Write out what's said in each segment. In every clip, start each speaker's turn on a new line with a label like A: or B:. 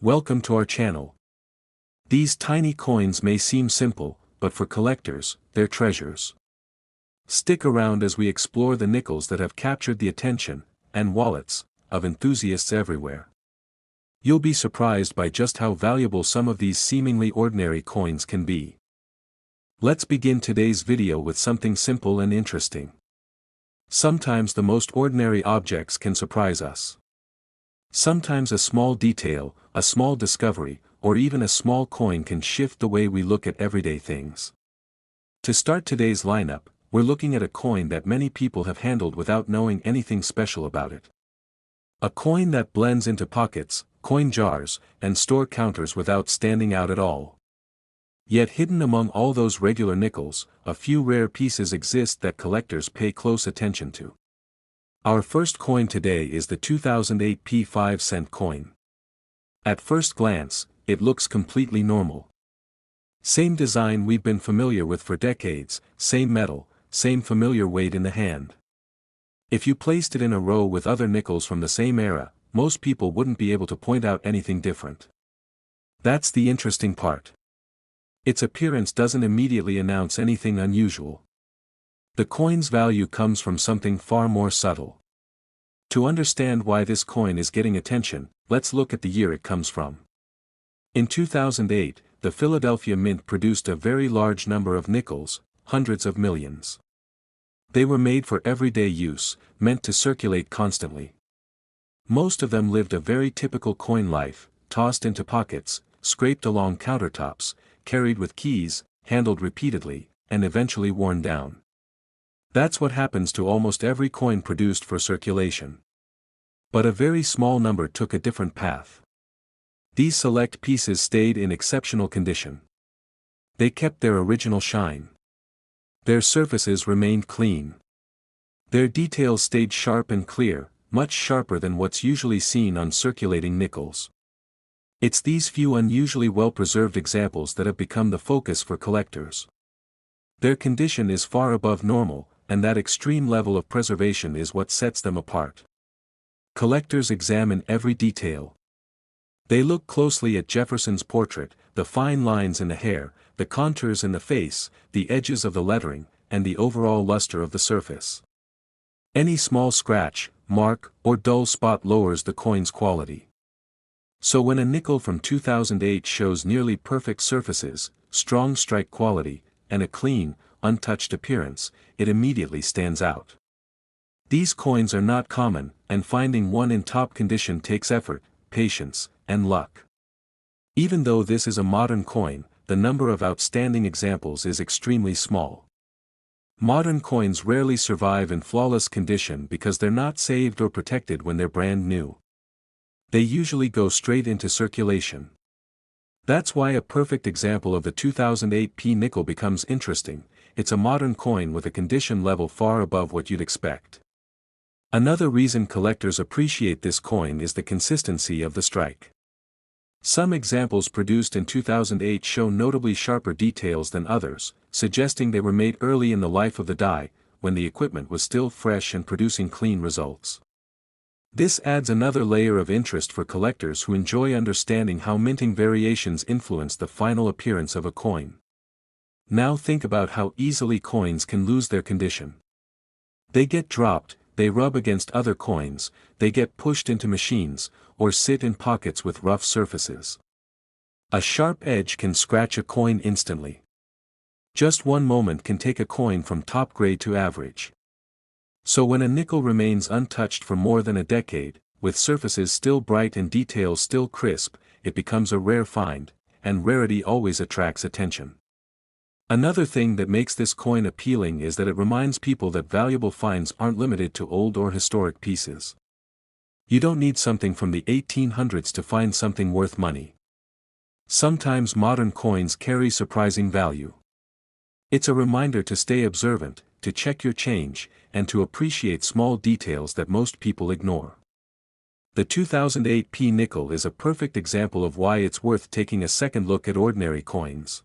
A: Welcome to our channel. These tiny coins may seem simple, but for collectors, they're treasures. Stick around as we explore the nickels that have captured the attention, and wallets, of enthusiasts everywhere. You'll be surprised by just how valuable some of these seemingly ordinary coins can be. Let's begin today's video with something simple and interesting. Sometimes the most ordinary objects can surprise us. Sometimes a small detail, a small discovery, or even a small coin can shift the way we look at everyday things. To start today's lineup, we're looking at a coin that many people have handled without knowing anything special about it. A coin that blends into pockets, coin jars, and store counters without standing out at all. Yet hidden among all those regular nickels, a few rare pieces exist that collectors pay close attention to. Our first coin today is the 2008 5-cent coin. At first glance, it looks completely normal. Same design we've been familiar with for decades, same metal, same familiar weight in the hand. If you placed it in a row with other nickels from the same era, most people wouldn't be able to point out anything different. That's the interesting part. Its appearance doesn't immediately announce anything unusual. The coin's value comes from something far more subtle. To understand why this coin is getting attention, let's look at the year it comes from. In 2008, the Philadelphia Mint produced a very large number of nickels, hundreds of millions. They were made for everyday use, meant to circulate constantly. Most of them lived a very typical coin life, tossed into pockets, scraped along countertops, carried with keys, handled repeatedly, and eventually worn down. That's what happens to almost every coin produced for circulation. But a very small number took a different path. These select pieces stayed in exceptional condition. They kept their original shine. Their surfaces remained clean. Their details stayed sharp and clear, much sharper than what's usually seen on circulating nickels. It's these few unusually well-preserved examples that have become the focus for collectors. Their condition is far above normal, and that extreme level of preservation is what sets them apart. Collectors examine every detail. They look closely at Jefferson's portrait, the fine lines in the hair, the contours in the face, the edges of the lettering, and the overall luster of the surface. Any small scratch, mark, or dull spot lowers the coin's quality. So when a nickel from 2008 shows nearly perfect surfaces, strong strike quality, and a clean, untouched appearance, it immediately stands out. These coins are not common, and finding one in top condition takes effort, patience, and luck. Even though this is a modern coin, the number of outstanding examples is extremely small. Modern coins rarely survive in flawless condition because they're not saved or protected when they're brand new. They usually go straight into circulation. That's why a perfect example of the 2008 nickel becomes interesting. It's a modern coin with a condition level far above what you'd expect. Another reason collectors appreciate this coin is the consistency of the strike. Some examples produced in 2008 show notably sharper details than others, suggesting they were made early in the life of the die, when the equipment was still fresh and producing clean results. This adds another layer of interest for collectors who enjoy understanding how minting variations influence the final appearance of a coin. Now think about how easily coins can lose their condition. They get dropped, they rub against other coins, they get pushed into machines, or sit in pockets with rough surfaces. A sharp edge can scratch a coin instantly. Just one moment can take a coin from top grade to average. So when a nickel remains untouched for more than a decade, with surfaces still bright and details still crisp, it becomes a rare find, and rarity always attracts attention. Another thing that makes this coin appealing is that it reminds people that valuable finds aren't limited to old or historic pieces. You don't need something from the 1800s to find something worth money. Sometimes modern coins carry surprising value. It's a reminder to stay observant, to check your change, and to appreciate small details that most people ignore. The 2008 nickel is a perfect example of why it's worth taking a second look at ordinary coins.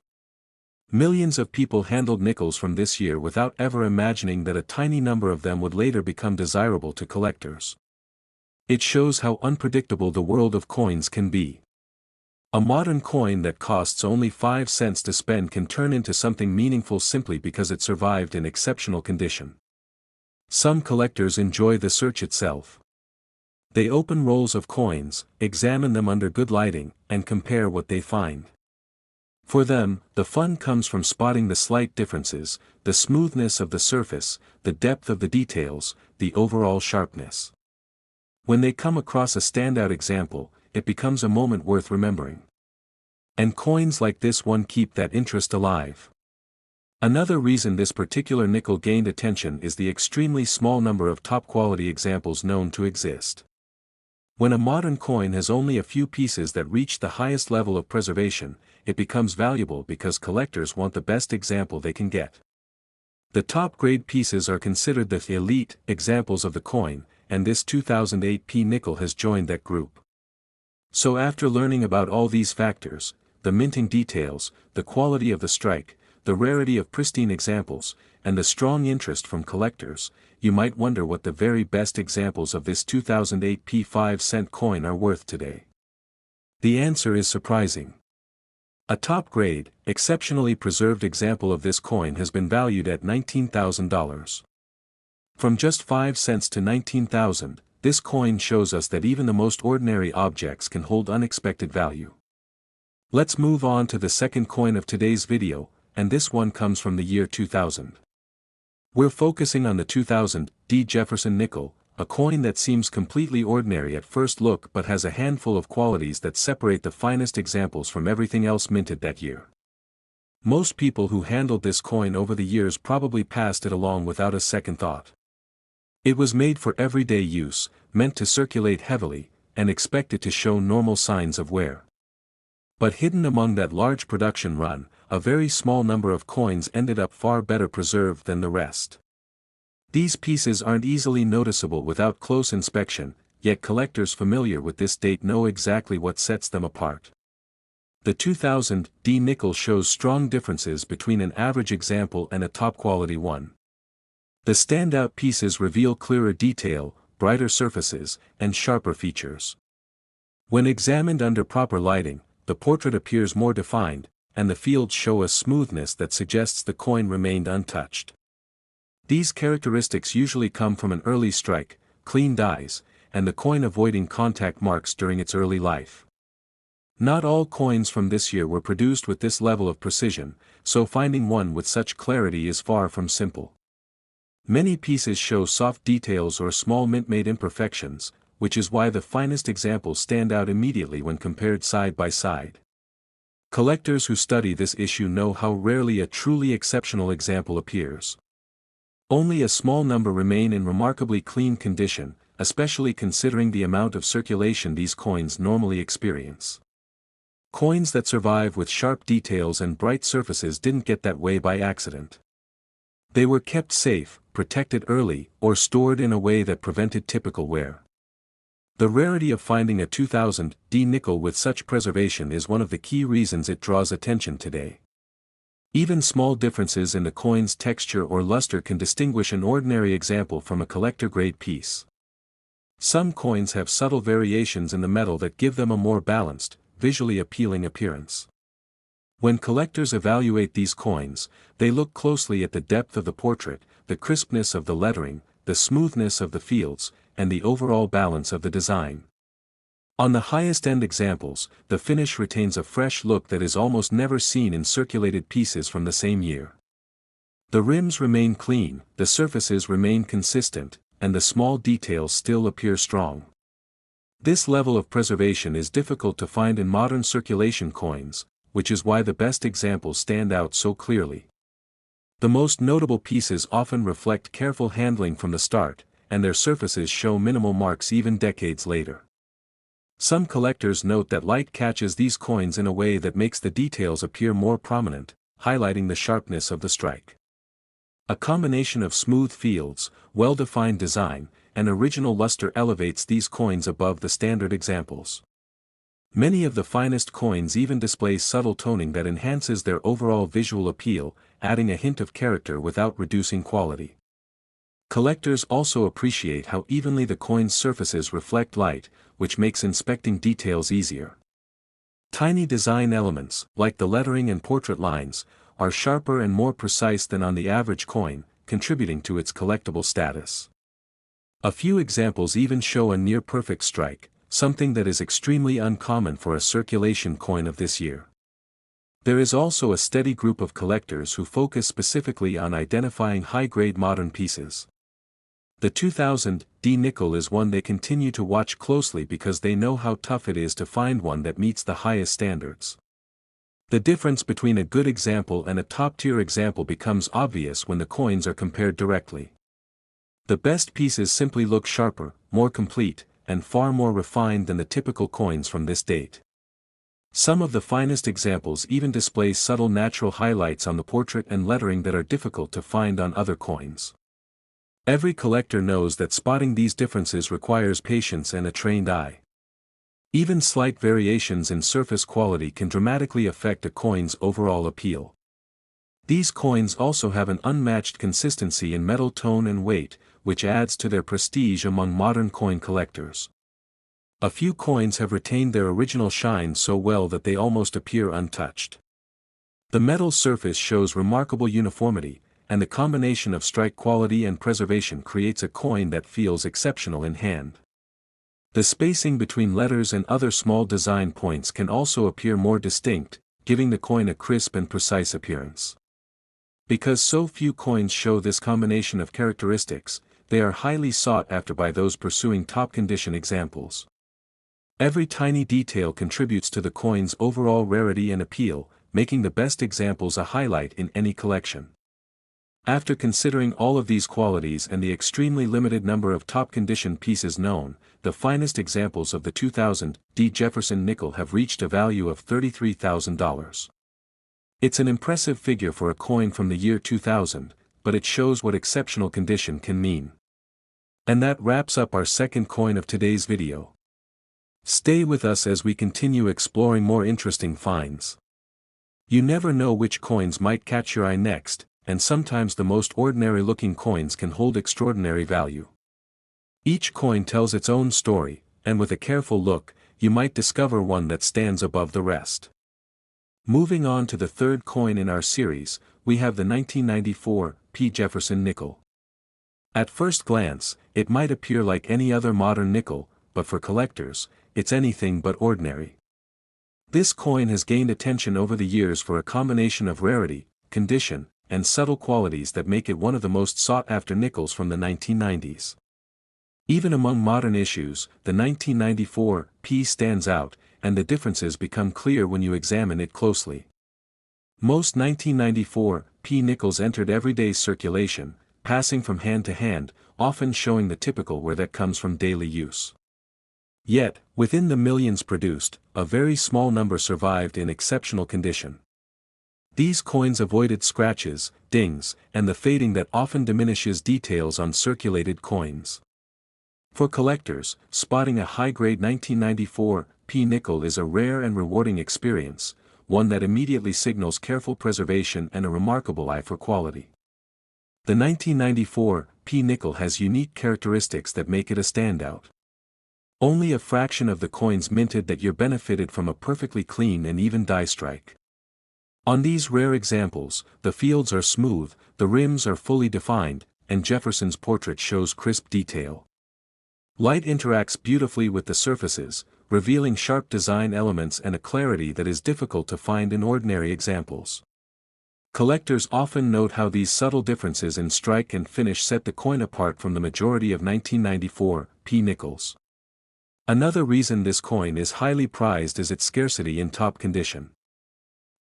A: Millions of people handled nickels from this year without ever imagining that a tiny number of them would later become desirable to collectors. It shows how unpredictable the world of coins can be. A modern coin that costs only 5 cents to spend can turn into something meaningful simply because it survived in exceptional condition. Some collectors enjoy the search itself. They open rolls of coins, examine them under good lighting, and compare what they find. For them, the fun comes from spotting the slight differences, the smoothness of the surface, the depth of the details, the overall sharpness. When they come across a standout example, it becomes a moment worth remembering. And coins like this one keep that interest alive. Another reason this particular nickel gained attention is the extremely small number of top-quality examples known to exist. When a modern coin has only a few pieces that reach the highest level of preservation, it becomes valuable because collectors want the best example they can get. The top-grade pieces are considered the elite examples of the coin, and this 2008 P nickel has joined that group. So after learning about all these factors, the minting details, the quality of the strike, the rarity of pristine examples, and the strong interest from collectors, you might wonder what the very best examples of this 2008 P 5-cent coin are worth today. The answer is surprising. A top-grade, exceptionally preserved example of this coin has been valued at $19,000. From just 5 cents to $19,000, this coin shows us that even the most ordinary objects can hold unexpected value. Let's move on to the second coin of today's video, and this one comes from the year 2000. We're focusing on the 2000 D Jefferson nickel, a coin that seems completely ordinary at first look but has a handful of qualities that separate the finest examples from everything else minted that year. Most people who handled this coin over the years probably passed it along without a second thought. It was made for everyday use, meant to circulate heavily, and expected to show normal signs of wear. But hidden among that large production run, a very small number of coins ended up far better preserved than the rest. These pieces aren't easily noticeable without close inspection, yet collectors familiar with this date know exactly what sets them apart. The 2000 D nickel shows strong differences between an average example and a top-quality one. The standout pieces reveal clearer detail, brighter surfaces, and sharper features. When examined under proper lighting, the portrait appears more defined, and the fields show a smoothness that suggests the coin remained untouched. These characteristics usually come from an early strike, clean dies, and the coin avoiding contact marks during its early life. Not all coins from this year were produced with this level of precision, so finding one with such clarity is far from simple. Many pieces show soft details or small mint-made imperfections, which is why the finest examples stand out immediately when compared side by side. Collectors who study this issue know how rarely a truly exceptional example appears. Only a small number remain in remarkably clean condition, especially considering the amount of circulation these coins normally experience. Coins that survive with sharp details and bright surfaces didn't get that way by accident. They were kept safe, protected early, or stored in a way that prevented typical wear. The rarity of finding a 2000 D nickel with such preservation is one of the key reasons it draws attention today. Even small differences in the coin's texture or luster can distinguish an ordinary example from a collector-grade piece. Some coins have subtle variations in the metal that give them a more balanced, visually appealing appearance. When collectors evaluate these coins, they look closely at the depth of the portrait, the crispness of the lettering, the smoothness of the fields, and the overall balance of the design. On the highest-end examples, the finish retains a fresh look that is almost never seen in circulated pieces from the same year. The rims remain clean, the surfaces remain consistent, and the small details still appear strong. This level of preservation is difficult to find in modern circulation coins, which is why the best examples stand out so clearly. The most notable pieces often reflect careful handling from the start, and their surfaces show minimal marks even decades later. Some collectors note that light catches these coins in a way that makes the details appear more prominent, highlighting the sharpness of the strike. A combination of smooth fields, well-defined design, and original luster elevates these coins above the standard examples. Many of the finest coins even display subtle toning that enhances their overall visual appeal, adding a hint of character without reducing quality. Collectors also appreciate how evenly the coin's surfaces reflect light, which makes inspecting details easier. Tiny design elements, like the lettering and portrait lines, are sharper and more precise than on the average coin, contributing to its collectible status. A few examples even show a near-perfect strike, something that is extremely uncommon for a circulation coin of this year. There is also a steady group of collectors who focus specifically on identifying high-grade modern pieces. The 2000 D nickel is one they continue to watch closely because they know how tough it is to find one that meets the highest standards. The difference between a good example and a top-tier example becomes obvious when the coins are compared directly. The best pieces simply look sharper, more complete, and far more refined than the typical coins from this date. Some of the finest examples even display subtle natural highlights on the portrait and lettering that are difficult to find on other coins. Every collector knows that spotting these differences requires patience and a trained eye. Even slight variations in surface quality can dramatically affect a coin's overall appeal. These coins also have an unmatched consistency in metal tone and weight, which adds to their prestige among modern coin collectors. A few coins have retained their original shine so well that they almost appear untouched. The metal surface shows remarkable uniformity, and the combination of strike quality and preservation creates a coin that feels exceptional in hand. The spacing between letters and other small design points can also appear more distinct, giving the coin a crisp and precise appearance. Because so few coins show this combination of characteristics, they are highly sought after by those pursuing top-condition examples. Every tiny detail contributes to the coin's overall rarity and appeal, making the best examples a highlight in any collection. After considering all of these qualities and the extremely limited number of top-condition pieces known, the finest examples of the 2000 D Jefferson nickel have reached a value of $33,000. It's an impressive figure for a coin from the year 2000, but it shows what exceptional condition can mean. And that wraps up our second coin of today's video. Stay with us as we continue exploring more interesting finds. You never know which coins might catch your eye next, and sometimes the most ordinary-looking coins can hold extraordinary value. Each coin tells its own story, and with a careful look, you might discover one that stands above the rest. Moving on to the third coin in our series, we have the 1994 P. Jefferson nickel. At first glance, it might appear like any other modern nickel, but for collectors, it's anything but ordinary. This coin has gained attention over the years for a combination of rarity, condition, and subtle qualities that make it one of the most sought-after nickels from the 1990s. Even among modern issues, the 1994 P stands out, and the differences become clear when you examine it closely. Most 1994 P nickels entered everyday circulation, passing from hand to hand, often showing the typical where that comes from daily use. Yet, within the millions produced, a very small number survived in exceptional condition. These coins avoided scratches, dings, and the fading that often diminishes details on circulated coins. For collectors, spotting a high-grade 1994 P nickel is a rare and rewarding experience, one that immediately signals careful preservation and a remarkable eye for quality. The 1994 P nickel has unique characteristics that make it a standout. Only a fraction of the coins minted that year benefited from a perfectly clean and even die strike. On these rare examples, the fields are smooth, the rims are fully defined, and Jefferson's portrait shows crisp detail. Light interacts beautifully with the surfaces, revealing sharp design elements and a clarity that is difficult to find in ordinary examples. Collectors often note how these subtle differences in strike and finish set the coin apart from the majority of 1994 P nickels. Another reason this coin is highly prized is its scarcity in top condition.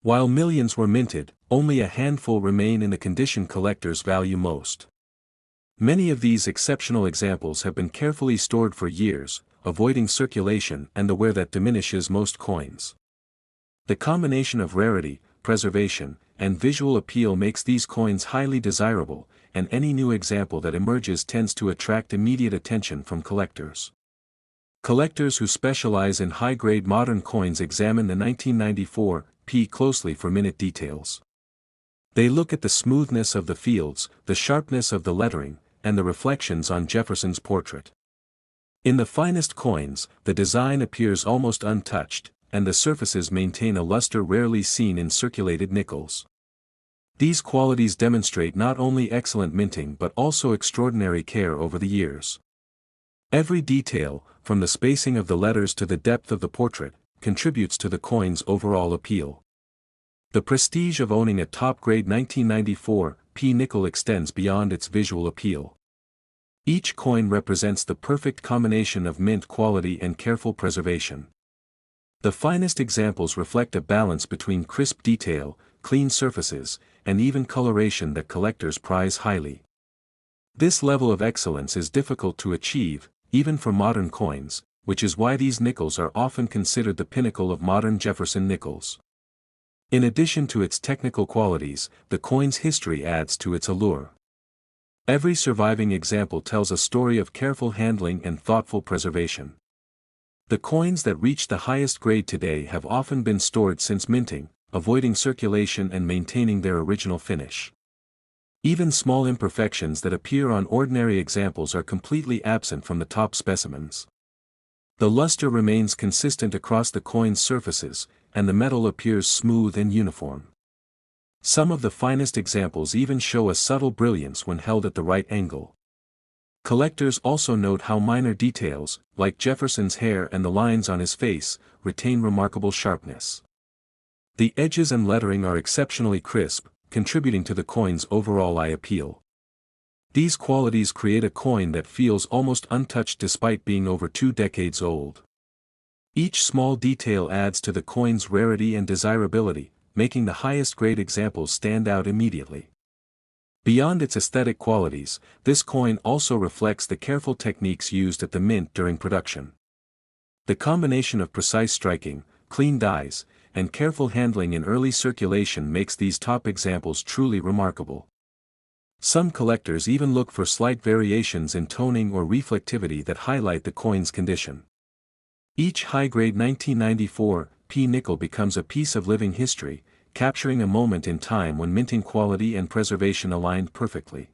A: While millions were minted, only a handful remain in the condition collectors value most. Many of these exceptional examples have been carefully stored for years, avoiding circulation and the wear that diminishes most coins. The combination of rarity, preservation, and visual appeal makes these coins highly desirable, and any new example that emerges tends to attract immediate attention from collectors. Collectors who specialize in high-grade modern coins examine the 1994 P closely for minute details. They look at the smoothness of the fields, the sharpness of the lettering, and the reflections on Jefferson's portrait. In the finest coins, the design appears almost untouched, and the surfaces maintain a luster rarely seen in circulated nickels. These qualities demonstrate not only excellent minting but also extraordinary care over the years. Every detail, from the spacing of the letters to the depth of the portrait, contributes to the coin's overall appeal. The prestige of owning a top-grade 1994 P nickel extends beyond its visual appeal. Each coin represents the perfect combination of mint quality and careful preservation. The finest examples reflect a balance between crisp detail, clean surfaces, and even coloration that collectors prize highly. This level of excellence is difficult to achieve, even for modern coins, which is why these nickels are often considered the pinnacle of modern Jefferson Nickels. In addition to its technical qualities, the coin's history adds to its allure. Every surviving example tells a story of careful handling and thoughtful preservation. The coins that reach the highest grade today have often been stored since minting, avoiding circulation and maintaining their original finish. Even small imperfections that appear on ordinary examples are completely absent from the top specimens. The luster remains consistent across the coin's surfaces, and the metal appears smooth and uniform. Some of the finest examples even show a subtle brilliance when held at the right angle. Collectors also note how minor details, like Jefferson's hair and the lines on his face, retain remarkable sharpness. The edges and lettering are exceptionally crisp, contributing to the coin's overall eye appeal. These qualities create a coin that feels almost untouched despite being over 2 decades old. Each small detail adds to the coin's rarity and desirability, making the highest grade examples stand out immediately. Beyond its aesthetic qualities, this coin also reflects the careful techniques used at the mint during production. The combination of precise striking, clean dies, and careful handling in early circulation makes these top examples truly remarkable. Some collectors even look for slight variations in toning or reflectivity that highlight the coin's condition. Each high-grade 1994 P nickel becomes a piece of living history, capturing a moment in time when minting quality and preservation aligned perfectly.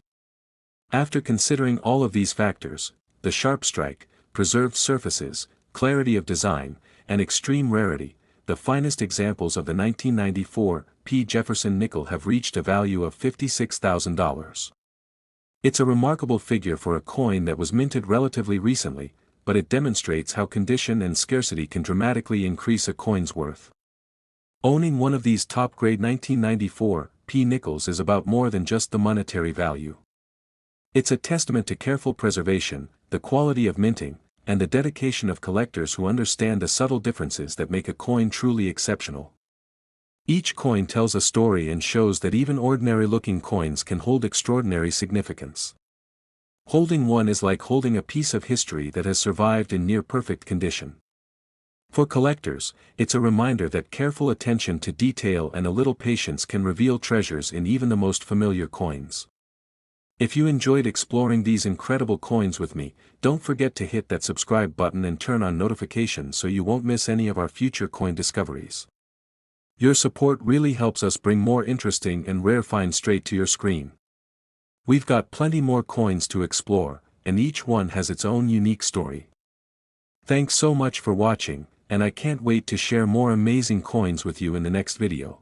A: After considering all of these factors, the sharp strike, preserved surfaces, clarity of design, and extreme rarity, the finest examples of the 1994 P Jefferson nickel have reached a value of $56,000. It's a remarkable figure for a coin that was minted relatively recently, but it demonstrates how condition and scarcity can dramatically increase a coin's worth. Owning one of these top-grade 1994 P nickels is about more than just the monetary value. It's a testament to careful preservation, the quality of minting, and the dedication of collectors who understand the subtle differences that make a coin truly exceptional. Each coin tells a story and shows that even ordinary-looking coins can hold extraordinary significance. Holding one is like holding a piece of history that has survived in near-perfect condition. For collectors, it's a reminder that careful attention to detail and a little patience can reveal treasures in even the most familiar coins. If you enjoyed exploring these incredible coins with me, don't forget to hit that subscribe button and turn on notifications so you won't miss any of our future coin discoveries. Your support really helps us bring more interesting and rare finds straight to your screen. We've got plenty more coins to explore, and each one has its own unique story. Thanks so much for watching, and I can't wait to share more amazing coins with you in the next video.